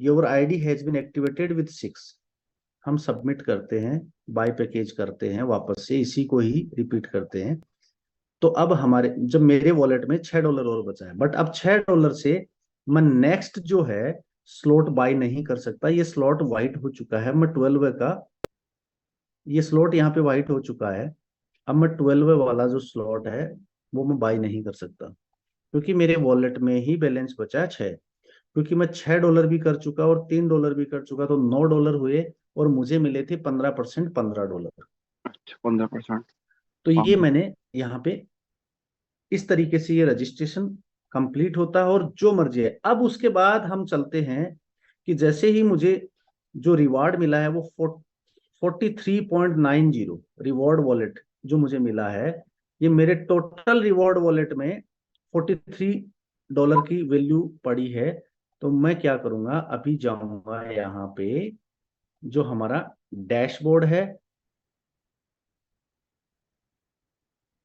Your ID has been activated with 6। हम submit करते हैं, बाय पैकेज करते हैं, वापस से इसी को ही रिपीट करते हैं। तो अब हमारे जब मेरे वॉलेट में $6 और बचा है, बट अब $6 से मैं नेक्स्ट जो है स्लॉट बाय नहीं कर सकता। ये स्लॉट वाइट हो चुका है। मैं 12 का, ये स्लॉट यहाँ पे वाइट हो चुका है। अब मैं 12 वाला जो स्लॉट है वो मैं बाय नहीं कर सकता, क्योंकि मेरे वॉलेट में ही बैलेंस बचा है 6। क्योंकि मैं $6 भी कर चुका और $3 भी कर चुका, तो $9 हुए और मुझे मिले थे 15%, $15। अच्छा, 15%। तो हाँ। ये मैंने यहाँ पे इस तरीके से ये रजिस्ट्रेशन कंप्लीट होता है, और जो मर्जी है। अब उसके बाद हम चलते हैं कि जैसे ही मुझे जो रिवार्ड मिला है वो 43.90 रिवॉर्ड वॉलेट जो मुझे मिला है, ये मेरे टोटल रिवॉर्ड वॉलेट में $43 की वैल्यू पड़ी है। तो मैं क्या करूंगा, अभी जाऊंगा यहाँ पे जो हमारा डैशबोर्ड है,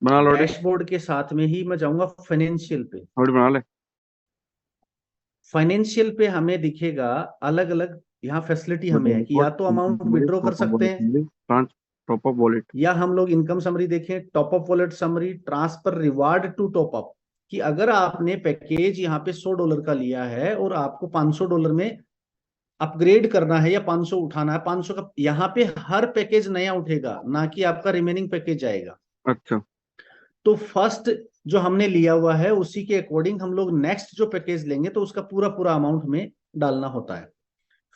बना लो ऑडिट। डैशबोर्ड के साथ में ही मैं जाऊंगा फाइनेंशियल पे। ऑडिट बना ले। फाइनेंशियल पे हमें दिखेगा अलग अलग यहाँ फैसिलिटी हमें है कि रिपोर्ट, या तो इनकम अमाउंट समरी, विड्रॉ कर टॉप अप सकते वॉलेट हैं, समरी, टॉप अप वॉलेट। या हम लोग इनकम समरी देखें, top up wallet summary, transfer reward to top up. कि अगर आपने पैकेज यहाँ पे $100 का लिया है और आपको $500 में अपग्रेड करना है या 500 उठाना है, 500 का यहाँ पे हर पैकेज नया उठेगा, ना कि आपका रिमेनिंग पैकेज आएगा। अच्छा। तो फर्स्ट जो हमने लिया हुआ है उसी के अकॉर्डिंग हम लोग नेक्स्ट जो पैकेज लेंगे तो उसका पूरा पूरा अमाउंट में डालना होता है।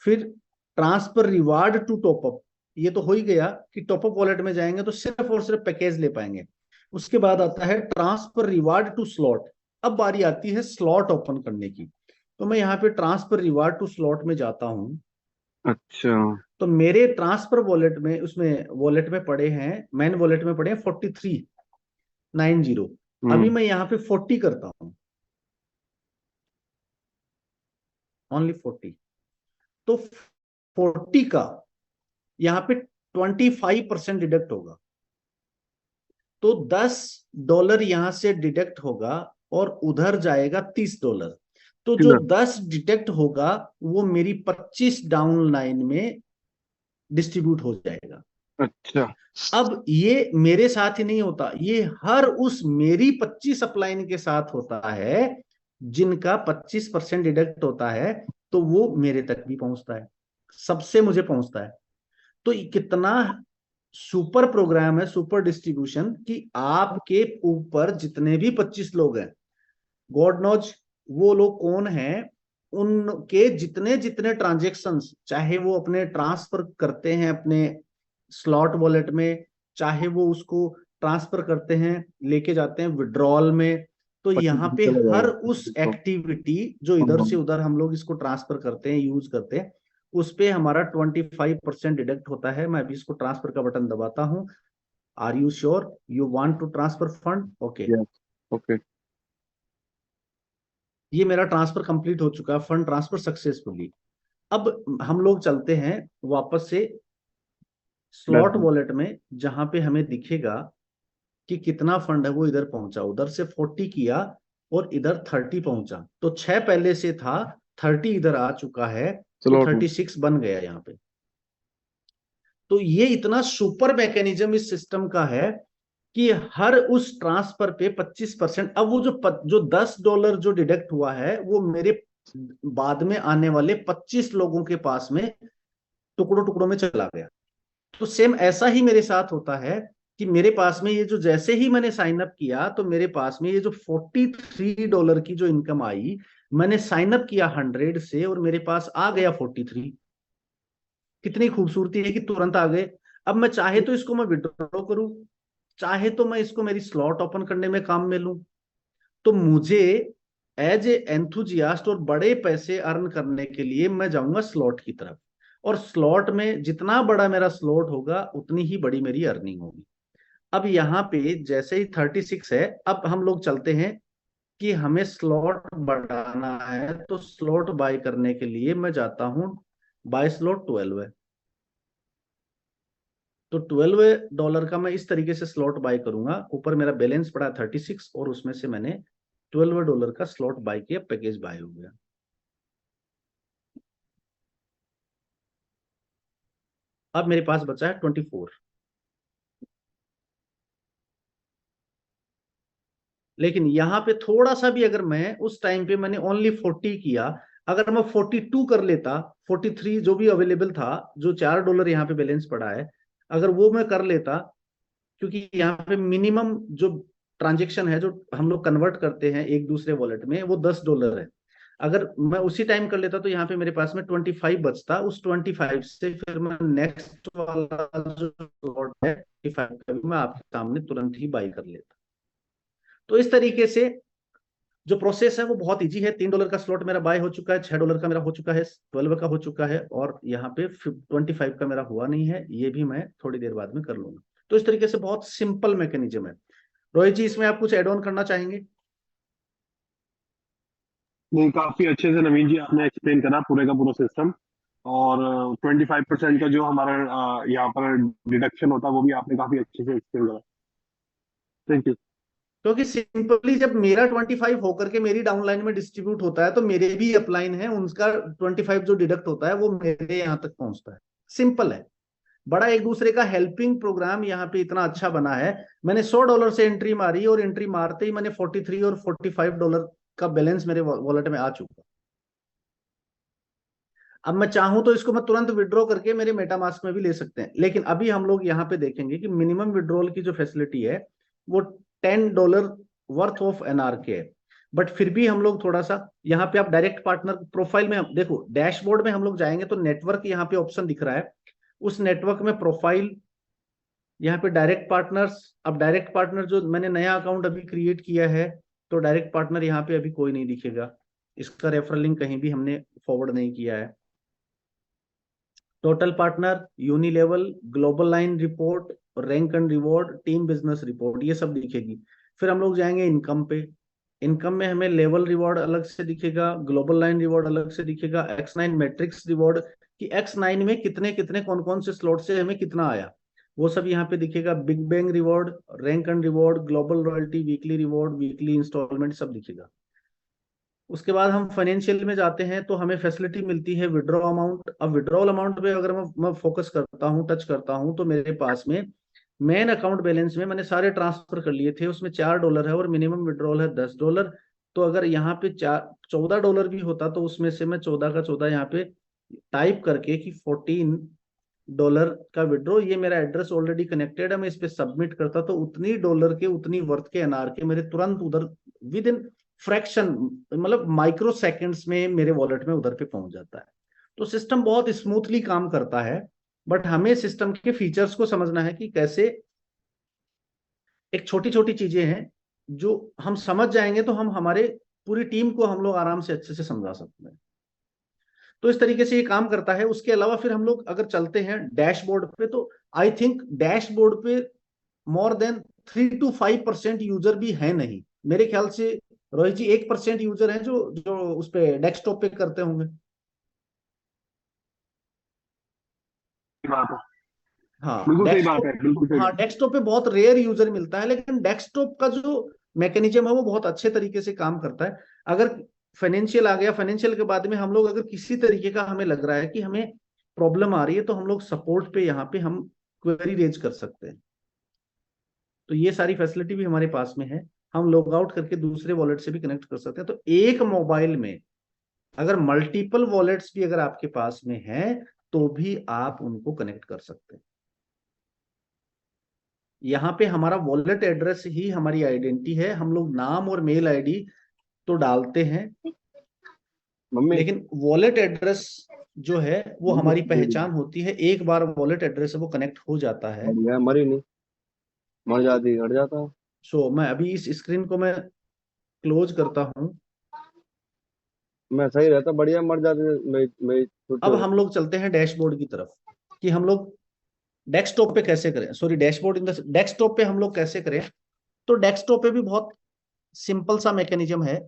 फिर transfer reward to top up, ये तो हो ही गया कि टॉप अप वॉलेट में जाएंगे तो सिर्फ और सिर्फ पैकेज ले पाएंगे। उसके बाद आता है ट्रांसफर रिवार्ड टू स्लॉट। अब बारी आती है स्लॉट ओपन करने की। तो मैं यहाँ पे ट्रांसफर रिवार्ड टू स्लॉट में जाता हूँ। अच्छा। तो मेरे ट्रांसफर वॉलेट में, उसमें वॉलेट में पड़े हैं, मेन वॉलेट में पड़े हैं 4390। अभी हम्म। मैं यहाँ पे 40 करता हूँ, ओनली 40। तो 40 का यहाँ पे 25% डिडक्ट होगा, तो $10 यहां से डिडक्ट होगा और उधर जाएगा $30। तो जो किधर? 10 डिडक्ट होगा वो मेरी 25 डाउन लाइन में डिस्ट्रीब्यूट हो जाएगा। अच्छा। अब ये मेरे साथ ही नहीं होता, ये हर उस मेरी 25 अपलाइन के साथ होता है जिनका 25% डिडक्ट होता है, तो वो मेरे तक भी पहुंचता है, सबसे मुझे पहुंचता है। तो कितना सुपर प्रोग्राम है, सुपर डिस्ट्रीब्यूशन, कि आपके ऊपर जितने भी 25 लोग हैं, गॉड नोज वो लोग कौन हैं, उनके जितने जितने ट्रांजेक्शन्स, चाहे वो अपने ट्रांसफर करते हैं अपने स्लॉट वॉलेट में, चाहे वो उसको ट्रांसफर करते हैं लेके जाते हैं विड्रॉल में, तो 25 यहाँ पे चला हर जाएगा उस 25 तो। एक्टिविटी जो हाँ इधर हाँ। से उधर हम लोग इसको ट्रांसफर करते हैं, यूज करते हैं, उस पे हमारा 25% डिडक्ट होता है। मैं अभी इसको ट्रांसफर का बटन दबाता हूँ। Are you sure you want to transfer fund? Okay, yes. Okay. ये मेरा ट्रांसफर कंप्लीट हो चुका है, फंड ट्रांसफर सक्सेसफुली। अब हम लोग चलते हैं वापस से स्लॉट डैशबोर्ड। वॉलेट में, जहां पे हमें दिखेगा कि कितना फंड है वो इधर पहुंचा। उधर से 40 किया और इधर 30 पहुंचा, तो 6 पहले से था, 30 इधर आ चुका है, तो स्लॉट में। 36 बन गया यहाँ पे। तो ये इतना सुपर मैकेनिज्म इस सिस्टम का है कि हर उस ट्रांसफर पे 25%। अब वो जो $10 जो डिडक्ट हुआ है वो मेरे बाद में आने वाले 25 लोगों के पास में टुकड़ों टुकड़ों में चला गया। तो सेम ऐसा ही मेरे साथ होता है कि मेरे पास में ये जो, जैसे ही मैंने साइन अप किया तो मेरे पास में ये जो $43 की जो इनकम आई, मैंने साइन अप किया 100 से और मेरे पास आ गया 43। कितनी खूबसूरती है कि तुरंत आ गए। अब मैं चाहे तो इसको मैं विड्रॉ करूं, चाहे तो मैं इसको मेरी स्लॉट ओपन करने में काम में लूं। तो मुझे एज ए एंथुजियास्ट और बड़े पैसे अर्न करने के लिए मैं जाऊंगा स्लॉट की तरफ, और स्लॉट में जितना बड़ा मेरा स्लॉट होगा उतनी ही बड़ी मेरी अर्निंग होगी। अब यहाँ पे जैसे ही 36 है, अब हम लोग चलते हैं कि हमें स्लॉट बढ़ाना है। तो स्लॉट बाय करने के लिए मैं जाता हूँ, बाय स्लॉट 12 है। तो $12 का मैं इस तरीके से स्लॉट बाय करूंगा। ऊपर मेरा बैलेंस पड़ा 36 और उसमें से मैंने $12 का स्लॉट बाय किया, पैकेज बाय हो गया। अब मेरे पास बचा है 24। लेकिन यहाँ पे थोड़ा सा भी अगर मैं उस टाइम पे मैंने ओनली 40 किया, अगर मैं 42 कर लेता, 43 जो भी अवेलेबल था, जो $4 यहाँ पे बैलेंस पड़ा है, अगर वो मैं कर लेता, क्योंकि यहाँ पे मिनिमम जो ट्रांजेक्शन है जो हम लोग कन्वर्ट करते हैं एक दूसरे वॉलेट में, वो $10 है। अगर मैं उसी टाइम कर लेता तो यहाँ पे मेरे पास में 25 बचता, उस 25 से फिर मैं नेक्स्ट वाला जो स्लॉट है 25 का भी मैं आपके सामने तुरंत ही बाई कर लेता। तो इस तरीके से जो प्रोसेस है वो बहुत इजी है। $3 का स्लॉट मेरा बाय हो चुका है, $6 का मेरा हो चुका है, 12 का हो चुका है, और यहाँ पे 25 का मेरा हुआ नहीं है, ये भी मैं थोड़ी देर बाद में कर लूंगा। तो इस तरीके से बहुत सिंपल मैकेनिज्म है। रोहित जी, इसमें आप कुछ एड ऑन करना चाहेंगे? नहीं, काफी अच्छे से नवीन जी आपने एक्सप्लेन करा पूरे का पूरा सिस्टम। और 25% का जो हमारा यहाँ पर डिडक्शन होता है वो भी आपने काफी अच्छे से एक्सप्लेन करा। Thank you. क्योंकि सिंपली जब मेरा 25 होकर के मेरी डाउनलाइन में डिस्ट्रीब्यूट होता है, तो मेरे भी अपलाइन है, उनका 25 जो डिडक्ट होता है वो मेरे यहाँ तक पहुंचता है। सिंपल है। बड़ा एक दूसरे का हेल्पिंग प्रोग्राम यहाँ पे इतना अच्छा बना है। मैंने $100 से एंट्री मारी, और एंट्री मारते ही मैंने 43 और $45 का बैलेंस मेरे वॉलेट में आ चुका। अब मैं चाहूं तो इसको मैं तुरंत विड्रॉ करके मेरे मेटामास्क में भी ले सकते हैं, लेकिन अभी हम लोग यहाँ पे देखेंगे कि मिनिमम विड्रॉल की जो फैसिलिटी है वो $10 वर्थ ऑफ एनआरके है। बट फिर भी हम लोग थोड़ा सा यहाँ पे, आप डायरेक्ट पार्टनर प्रोफाइल में देखो, डैशबोर्ड में हम लोग जाएंगे तो नेटवर्क यहाँ पे ऑप्शन दिख रहा है, उस नेटवर्क में प्रोफाइल, यहाँ पे डायरेक्ट पार्टनर्स। अब डायरेक्ट पार्टनर जो मैंने नया अकाउंट अभी क्रिएट किया है, तो डायरेक्ट पार्टनर यहाँ पे अभी कोई नहीं दिखेगा, इसका रेफरल लिंक कहीं भी हमने फॉरवर्ड नहीं किया है। Total partner, unilevel, global line report, rank and reward, team business report, ये सब दिखेगी। फिर हम लोग जाएंगे इनकम पे। इनकम में हमें लेवल रिवॉर्ड अलग से दिखेगा, ग्लोबल लाइन रिवॉर्ड अलग से दिखेगा, X9 मैट्रिक्स रिवॉर्ड, कि X9 में कितने कितने कौन कौन से स्लॉट से हमें कितना आया, वो सब यहाँ पे दिखेगा। Big bang reward, rank and reward, global royalty, weekly reward, weekly instalment, सब दिखेगा। उसके बाद हम फाइनेंशियल में जाते हैं तो हमें फैसिलिटी मिलती है विड्रॉ अमाउंट। अब विड्रॉल अमाउंट पे अगर मैं फोकस करता हूँ, टच करता हूँ, तो मेरे पास में मेन अकाउंट बैलेंस में मैंने सारे ट्रांसफर कर लिए थे, उसमें $4 है और मिनिमम विड्रॉल है $10। तो अगर यहाँ पे $14 भी होता तो उसमें से मैं 14 का 14 यहाँ पे टाइप करके कि $14 का विड्रॉ, ये मेरा एड्रेस ऑलरेडी कनेक्टेड है, मैं इस पे सबमिट करता तो उतनी डॉलर के, उतनी वर्थ के एनआर के मेरे तुरंत उधर विद इन फ्रैक्शन, मतलब माइक्रो सेकेंड्स में मेरे वॉलेट में उधर पे पहुंच जाता है। तो सिस्टम बहुत स्मूथली काम करता है। बट हमें सिस्टम के फीचर्स को समझना है कि कैसे, एक छोटी छोटी चीजें हैं जो हम समझ जाएंगे तो हम हमारे पूरी टीम को हम लोग आराम से अच्छे से समझा सकते हैं। तो इस तरीके से ये काम करता है। उसके अलावा फिर हम लोग अगर चलते हैं डैशबोर्ड पे, तो आई थिंक डैशबोर्ड पे मोर देन 3 to 5% यूजर भी है नहीं, मेरे ख्याल से। रोहित जी, 1% यूजर है जो जो उस पे डेस्कटॉप पे करते होंगे। सही बात है। हाँ, बिल्कुल सही बात डेस्कटॉप। है, बिल्कुल सही हाँ, बात डेस्कटॉप पे बहुत रेयर यूजर मिलता है, लेकिन डेस्कटॉप का जो मैकेनिज्म है वो बहुत अच्छे तरीके से काम करता है। अगर फाइनेंशियल आ गया, फाइनेंशियल के बाद में हम लोग अगर किसी तरीके का हमें लग रहा है कि हमें प्रॉब्लम आ रही है, तो हम लोग सपोर्ट पे यहाँ पे हम क्वेरी रेज कर सकते हैं। तो ये सारी फैसिलिटी भी हमारे पास में है। हम लॉग आउट करके दूसरे वॉलेट से भी कनेक्ट कर सकते हैं। तो एक मोबाइल में अगर मल्टीपल वॉलेट्स भी अगर आपके पास में हैं, तो भी आप उनको कनेक्ट कर सकते हैं। यहाँ पे हमारा वॉलेट एड्रेस ही हमारी आइडेंटिटी है। हम लोग नाम और मेल आईडी तो डालते हैं, मम्मी। लेकिन वॉलेट एड्रेस जो है वो मम्मी हमारी दे दी। पहचान होती है। एक बार वॉलेट एड्रेस है वो कनेक्ट हो जाता है। बढ़िया, मरी नहीं। मर जाती हट जाता। सो मैं अभी इस स्क्रीन को मैं क्लोज करता हूं। मैं सही रहता, बढ़िया मर जाती। मैं छुट्टी अब हो हम जाती। लोग चलते हैं डैशबोर्ड की तरफ, कि हम लोग डेस्कटॉप पे कैसे करें, sorry dashboard in the desktop पे हम लोग कैसे करें। तो डेस्कटॉप पे भी बहुत सिंपल सा मैकेनिज्म है।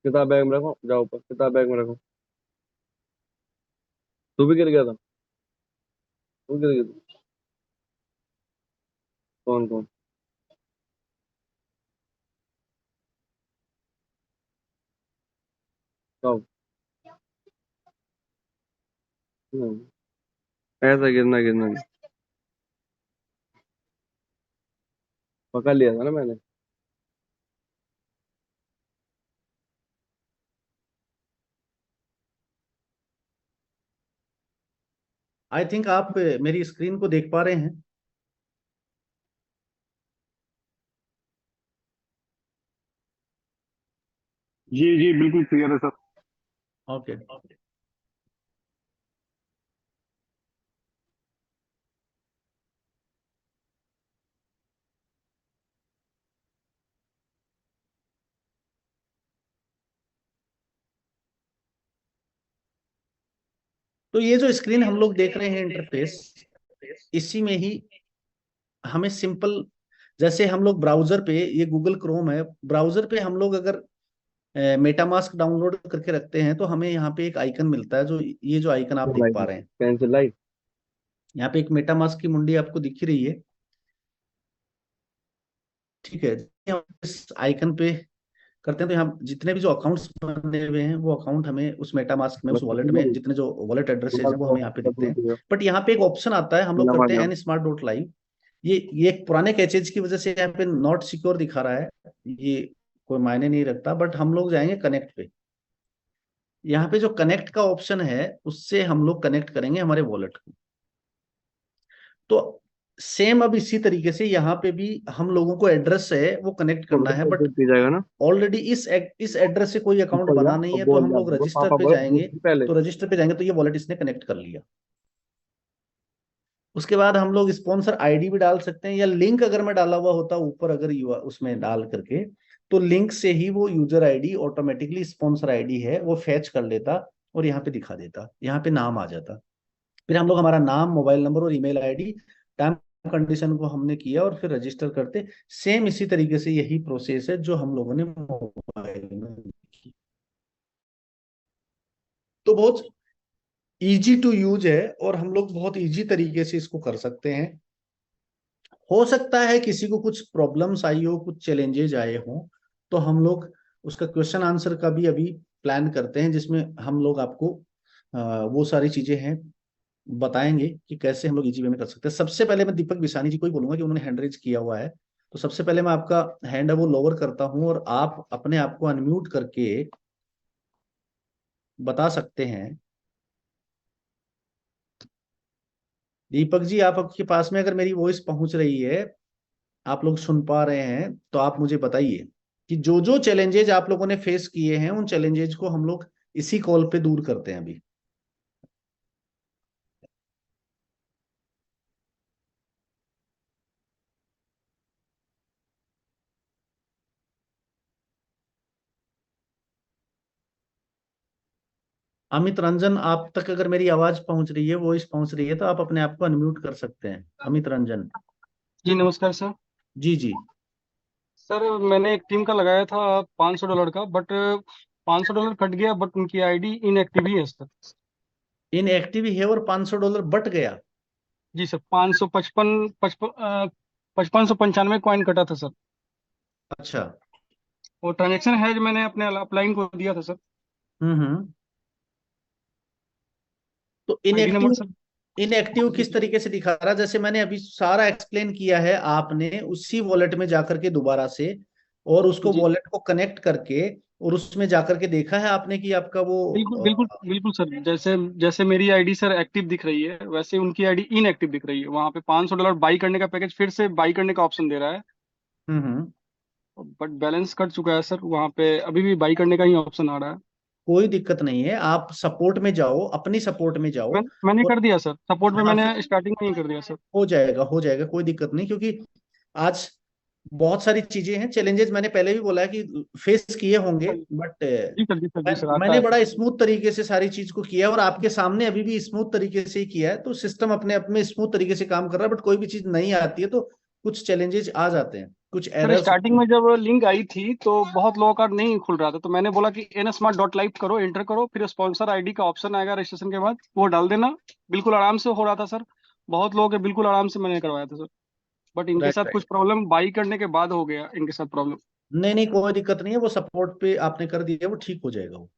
किताब बैग में रखो, जाओ ऊपर, किताब बैग में रखो। तू भी गिर गया था। तू गिर गया था। कौन कौन? कब? नहीं, ऐसा गिरना गिरना नहीं। पकड़ लिया था ना मैंने। आई थिंक आप मेरी स्क्रीन को देख पा रहे हैं। जी जी बिल्कुल क्लियर है सर। ओके। तो ये जो स्क्रीन हम लोग देख रहे हैं इंटरफेस, इसी में ही हमें सिंपल, जैसे हम लोग ब्राउजर पे, ये गूगल क्रोम है, ब्राउजर पे हम लोग अगर मेटामास्क डाउनलोड करके रखते हैं तो हमें यहाँ पे एक आइकन मिलता है, जो ये जो आइकन आप देख पा रहे हैं, पेंसिल लाइट। यहाँ पे एक मेटामास्क की मुंडी आपको दिख ही रही है। ठीक है, हम इस आइकन पे करते हैं तो यहाँ जितने भी जो अकाउंट्स बने हुए हैं वो अकाउंट हमें उस मेटामास्क में, उस वॉलेट में जितने जो वॉलेट एड्रेसेज हैं वो हमें यहाँ पे दिखते हैं। बट यहाँ पे एक ऑप्शन आता है, हम लोग करते हैं nSmart.live। ये एक पुराने कैचेज की वजह से यहाँ पे नॉट सिक्योर दिखा रहा है, ये कोई मायने नहीं रखता। बट हम लोग जाएंगे कनेक्ट पे, यहाँ पे जो कनेक्ट का ऑप्शन है उससे हम लोग कनेक्ट करेंगे हमारे वॉलेट को। तो सेम अब इसी तरीके से यहाँ पे भी हम लोगों को एड्रेस है वो कनेक्ट करना है, बट जाएगा ना। ऑलरेडी इस एड्रेस से कोई अकाउंट ऊपर जा बना नहीं और है, तो बोल हम जा, लोग बोल रजिस्टर पापा पे बोलो जाएंगे। पहले। तो रजिस्टर पे जाएंगे तो ये वॉलेट इसने कनेक्ट कर लिया। उसके बाद हम लोग स्पॉन्सर आईडी भी डाल सकते हैं, या लिंक अगर मैं डाला हुआ होता ऊपर, अगर उसमें डाल करके, तो लिंक से ही वो user ID automatically sponsor ID है वो फैच कर लेता और यहाँ पे दिखा देता, यहाँ पे नाम आ जाता। फिर हम लोग हमारा नाम, मोबाइल नंबर और ईमेल आईडी, टर्म कंडीशन को हमने किया और फिर रजिस्टर करते। सेम इसी तरीके से यही प्रोसेस है जो हम लोगों ने मोबाइल में की। तो बहुत इजी टू यूज है और हम लोग बहुत इजी तरीके से इसको कर सकते हैं। हो सकता है किसी को कुछ प्रॉब्लम्स आई हो, कुछ चैलेंजेस आए हो, तो हम लोग उसका क्वेश्चन आंसर का भी अभी प्लान करते हैं, जिसमें हम लोग आपको वो सारी चीजें हैं बताएंगे कि कैसे हम लोग इजी वे में कर सकते हैं। सबसे पहले मैं दीपक बिसानी जी को ही बोलूंगा कि उन्होंने हैंड रेज किया हुआ है। तो सबसे पहले मैं आपका हैंड है वो लोअर करता हूं और आप अपने आप को अनम्यूट करके बता सकते हैं। दीपक जी, आप आपके पास में अगर मेरी वॉइस पहुंच रही है, आप लोग सुन पा रहे हैं, तो आप मुझे बताइए कि जो जो चैलेंजेज आप लोगों ने फेस किए हैं उन चैलेंजेज को हम लोग इसी कॉल पे दूर करते हैं अभी। अमित रंजन, आप तक अगर मेरी आवाज पहुंच रही है, वॉइस पहुंच रही है, तो आप अपने आप को अनम्यूट कर सकते हैं। अमित रंजन जी नमस्कार सर। जी। जी, सर मैंने एक टीम का लगाया था $500 का, बट $500 कट गया, बट उनकी आईडी इनएक्टिव ही है सर। इनएक्टिव है और $500 बट गया। जी सर, 555 पचपन 5595 कॉइन कटा था सर। अच्छा। वो ट्रांजेक्शन है जो मैंने अपने अपलाइन को दिया था सर। हम्म। तो ID inactive, number sir. Inactive किस तरीके से दिखा रहा है? जैसे मैंने अभी सारा एक्सप्लेन किया है, आपने उसी वॉलेट में जाकर के दोबारा से और उसको जी वॉलेट को कनेक्ट करके और उसमें जाकर के देखा है आपने कि आपका बिल्कुल वो बिल्कुल बिल्कुल सर, जैसे जैसे मेरी आईडी सर एक्टिव दिख रही है, वैसे उनकी आईडी इनएक्टिव दिख रही है। वहां पे $500 बाई करने का पैकेज फिर से बाई करने का ऑप्शन दे रहा है, हम्म। बट बैलेंस कट चुका है सर। वहां पे अभी भी बाई करने का ही ऑप्शन आ रहा है। कोई दिक्कत नहीं है, आप सपोर्ट में जाओ, अपनी सपोर्ट में जाओ मैंने और कर दिया सर, सपोर्ट में हाँ, मैंने स्टार्टिंग में ही कर दिया सर। हो जाएगा, हो जाएगा, कोई दिक्कत नहीं। क्योंकि आज बहुत सारी चीजें हैं, चैलेंजेस मैंने पहले भी बोला है कि फेस किए होंगे, बट जी सर, जी सर, जी सर, आता मैंने है बड़ा सर। स्मूथ तरीके से सारी चीज को किया है और आपके सामने अभी भी स्मूथ तरीके से ही किया है। तो सिस्टम अपने आप में स्मूथ तरीके से काम कर रहा है, बट कोई भी चीज नहीं आती है तो कुछ चैलेंजेस आ जाते हैं, कुछ सर एरर्स। स्टार्टिंग में जब लिंक आई थी तो बहुत लोगों का नहीं खुल रहा था, तो मैंने बोला कि nsmart.live करो, एंटर करो, फिर स्पॉन्सर आईडी का ऑप्शन आएगा रजिस्ट्रेशन के बाद, वो डाल देना। बिल्कुल आराम से हो रहा था सर। बहुत लोगों के बिल्कुल आराम से मैंने करवाया था सर। बट इनके राइट साथ राइट। कुछ प्रॉब्लम बाई करने के बाद हो गया, इनके साथ प्रॉब्लम। नहीं नहीं, कोई दिक्कत नहीं है, वो सपोर्ट पे आपने कर दिया, वो ठीक हो जाएगा वो।